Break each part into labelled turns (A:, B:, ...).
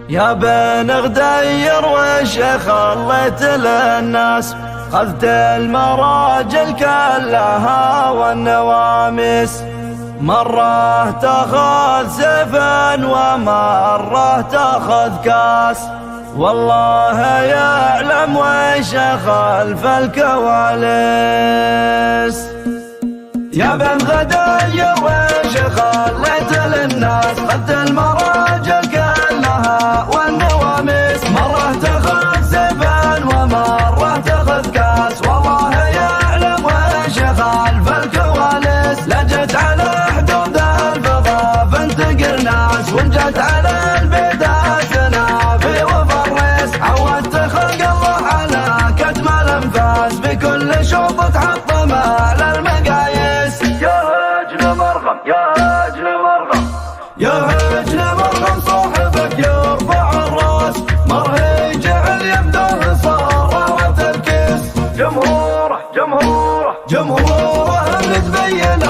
A: يا بن غدير وش خليت للناس؟ خذت المراجل كلها والنواميس، مرة تاخذ سيفا ومرة تاخذ كاس، والله يعلم وش خلف الكواليس. يا بن غدير وش خليت للناس؟ خذت المراجل كلها والنواميس، مرة تاخذ سيفا ومرة تاخذ كاس، والله يعلم وش خلف الكواليس. لجت على حدود الفضا فانتقر ناس، وانجت على البداية تنافي وفريس، عودت خلق الله على كتم الانفاس، بكل شوط تحطم على المقاييس. يا هجن مرغم يا هجن مرغم يا هجن مرغم، صاحبك يرفع الراس، مرهج اليمده صار روة الكيس. جمهوره جمهوره جمهوره اللي تبين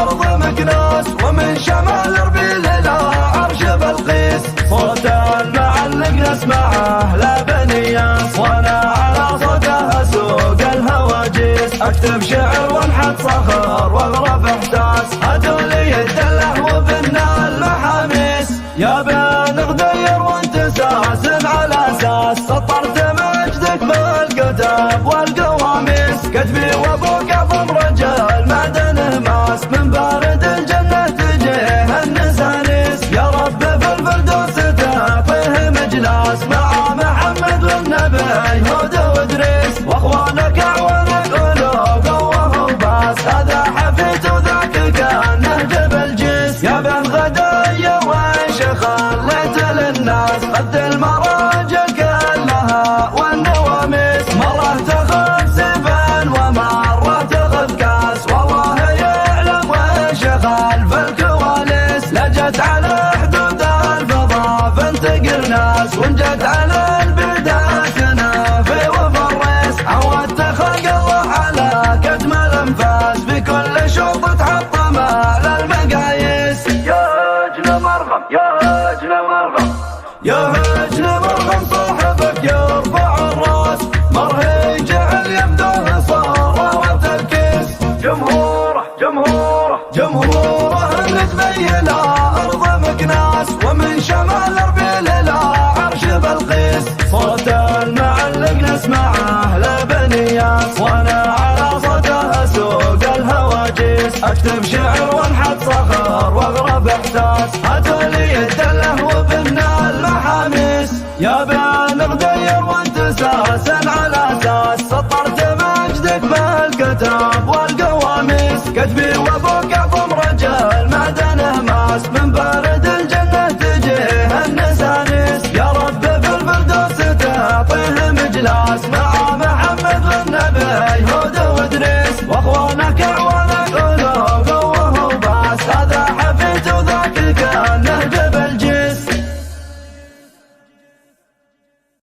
A: ارض مكناس، ومن شمال اربيل الى عرش بلقيس، صوت المعلق نسمعه لا بنياس، وانا على صوته اسوق الهواجيس، اكتب شعر وانحت صخر واغرف احساس، هدولي الدله وبنا المحاميس. يا بن غدير وانت ساس على اساس، سطرت مجدك بالكتاب والقواميس، كتبي وابوك اعظم رجال معدنه ماس، من بارد الجنه تجيه النسانيس، يا رب في الفردوس تعطيه مجلاس، مع محمد والنبي هدى وادريس، واخوانك اعوانك قلوب قوه وباس، هذا حفيد وذاك كانه جبل جيس. يا بن غدير وش خليت للناس؟ خذت المراجل كلها والنواميس، مرة تاخذ سيفا ومرة تاخذ كاس، والله يعلم وش خلف الكواليس. لجت على حدود الفضا فانتقر ناس، وانجت على البداية تنافي وفريس، عودت خلق الله على كتم الانفاس، بكل شوط تحطم على المقاييس. يا هجن مرغم يا هجن مرغم يا هجن مرغم، صاحبك يرفع الراس، مرهج اليمده صار روة الكيس. جمهوره جمهوره جمهوره اللي تبين ارض مكناس، ومن شمال اربيل الى عرش بلقيس، صوت المعلق نسمعه لا بنياس، وانا على صوته اسوق الهواجيس، اكتب شعر وانحت صخر واغرف احساس، هاتولي الدله وبنا المحاميس. يا بن غدير وانت ساس على اساس، سطرت مجدك بالكتاب والقواميس، كتبي